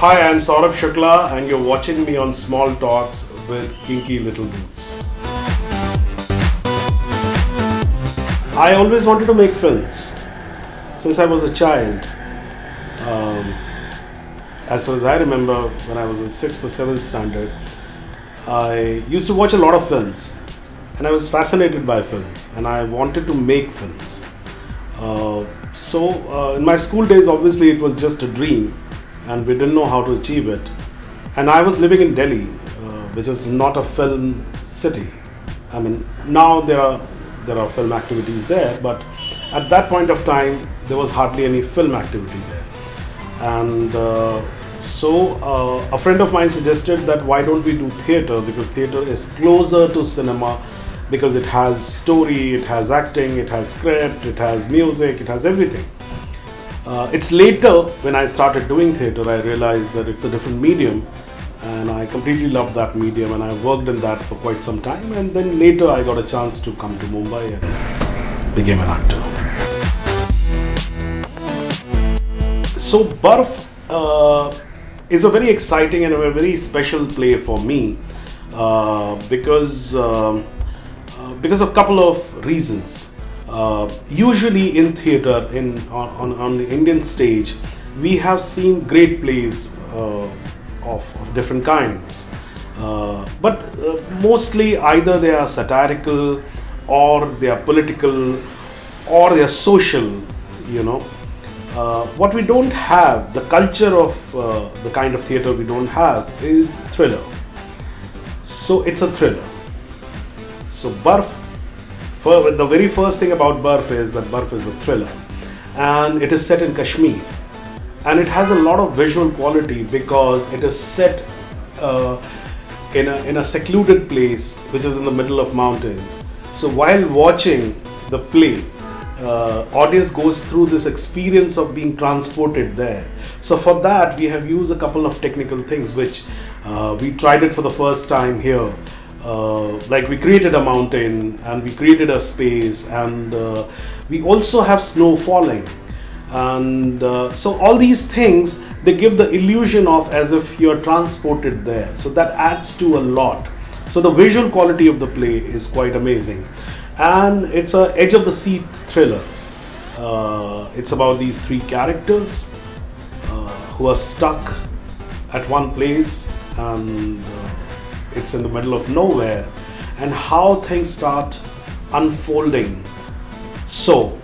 Hi, I'm Saurabh Shukla and you're watching me on Small Talks with Kinky Little Boots. I always wanted to make films since I was a child. As far as I remember, when I was in 6th or 7th standard, I used to watch a lot of films and I was fascinated by films and I wanted to make films. So in my school days, obviously it was just a dream and we didn't know how to achieve it. And I was living in Delhi, which is not a film city. I mean, now there are film activities there, but at that point of time, there was hardly any film activity there. And so a friend of mine suggested that why don't we do theatre, because theatre is closer to cinema, because it has story, it has acting, it has script, it has music, it has everything. It's later when I started doing theatre, I realized that it's a different medium and I completely loved that medium and I worked in that for quite some time, and then later I got a chance to come to Mumbai and became an actor. So Barff is a very exciting and a very special play for me because of a couple of reasons. Usually in theatre, on the Indian stage, we have seen great plays of different kinds, but mostly either they are satirical or they are political or they are social, you know. What we don't have, the culture of the kind of theatre we don't have is thriller. So it's a thriller. So Barff, the very first thing about Barff is that Barff is a thriller and it is set in Kashmir and it has a lot of visual quality because it is set in a secluded place which is in the middle of mountains. So while watching the play, audience goes through this experience of being transported there. So for that we have used a couple of technical things which we tried it for the first time here. Like we created a mountain and we created a space and we also have snow falling, and so all these things, they give the illusion of as if you're transported there, so that adds to a lot. So the visual quality of the play is quite amazing and it's a edge of the seat thriller. It's about these three characters who are stuck at one place and it's in the middle of nowhere, and how things start unfolding. So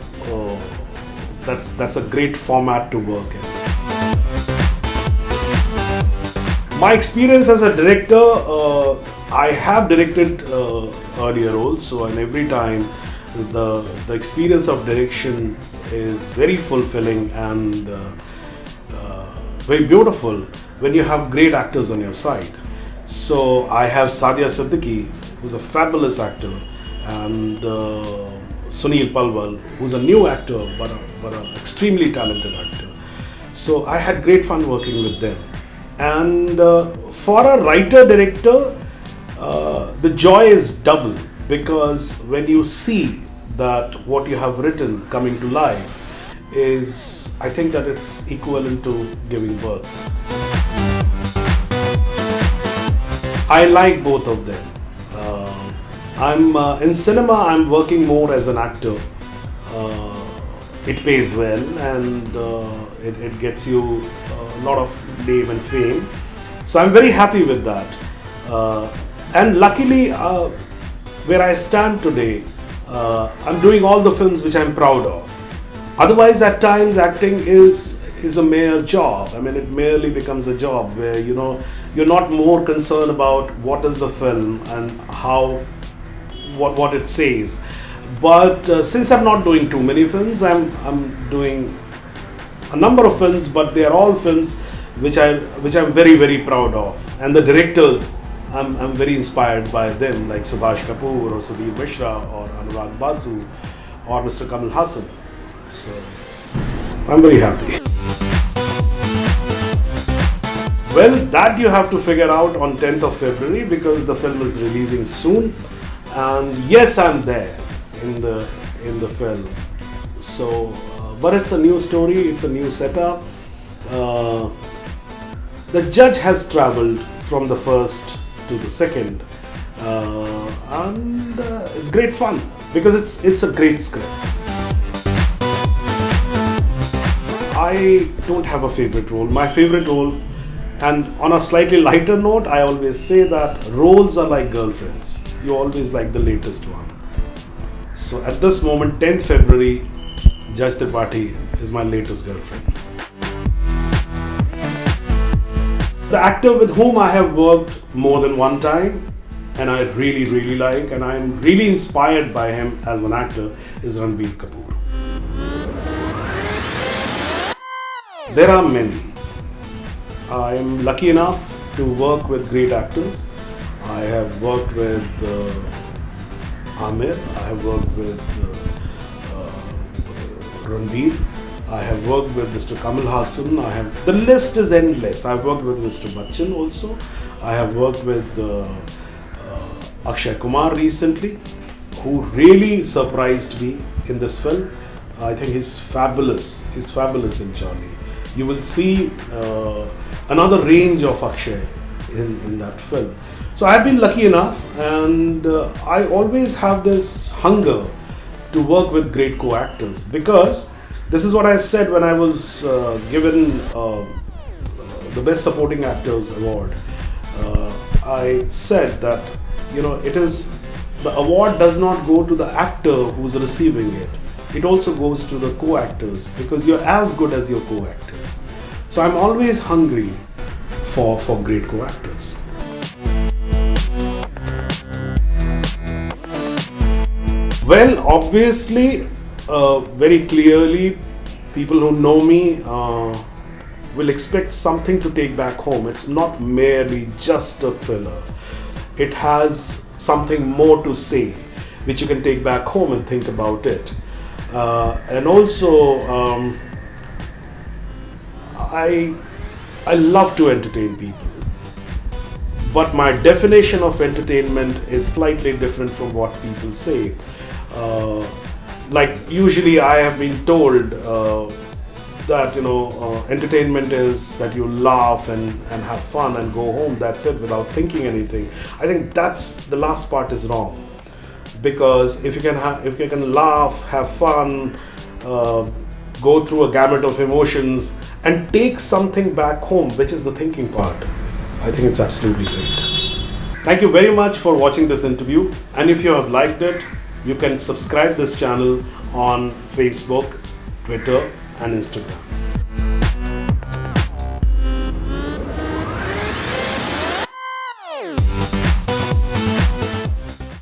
that's a great format to work in. My experience as a director, I have directed earlier also, and every time the experience of direction is very fulfilling and very beautiful when you have great actors on your side. So I have Sadia Siddiqui, who's a fabulous actor, and Sunil Palwal, who's a new actor but an extremely talented actor. So I had great fun working with them. And for a writer-director, the joy is double, because when you see that what you have written coming to life is, I think that it's equivalent to giving birth. I like both of them. I'm in cinema, I'm working more as an actor. It pays well and it gets you a lot of name and fame. So I'm very happy with that. And luckily, where I stand today, I'm doing all the films which I'm proud of. Otherwise, at times, acting is a mere job. I mean, it merely becomes a job where, you know, you're not more concerned about what is the film and what it says. But since I'm not doing too many films, I'm doing a number of films, but they are all films which I'm very, very proud of. And the directors, I'm very inspired by them, like Subhash Kapoor or Sudhir Mishra or Anurag Basu or Mr. Kamal Hassan. So I'm very happy. Well, that you have to figure out on 10th of February because the film is releasing soon. And yes, I'm there in the film. So, but it's a new story, it's a new setup. the judge has traveled from the first to the second, and it's great fun because it's a great script. I don't have a favorite role. My favorite role, and on a slightly lighter note, I always say that roles are like girlfriends. You always like the latest one. So at this moment, 10th February, Judge Tripathi is my latest girlfriend. The actor with whom I have worked more than one time and I really like and I'm really inspired by him as an actor is Ranbir Kapoor. There are many. I am lucky enough to work with great actors. I have worked with Amir, I have worked with Ranbir, I have worked with Mr. Kamal Hassan, the list is endless. I have worked with Mr. Bachchan also. I have worked with Akshay Kumar recently, who really surprised me in this film. I think he's fabulous in Jolly. You will see another range of Akshay in that film. So I've been lucky enough, and I always have this hunger to work with great co-actors, because this is what I said when I was given the Best Supporting Actors award. I said that the award does not go to the actor who's receiving it. It also goes to the co-actors, because you're as good as your co-actors. So I'm always hungry for great co-actors. Well, obviously, very clearly, people who know me will expect something to take back home. It's not merely just a thriller. It has something more to say, which you can take back home and think about it. And also, I love to entertain people, but my definition of entertainment is slightly different from what people say. Like usually I have been told that entertainment is that you laugh and have fun and go home, that's it, without thinking anything. I think the last part is wrong, because if you can laugh, have fun, go through a gamut of emotions and take something back home, which is the thinking part, I think it's absolutely great. Thank you very much for watching this interview, and if you have liked it, you can subscribe this channel on Facebook, Twitter and Instagram.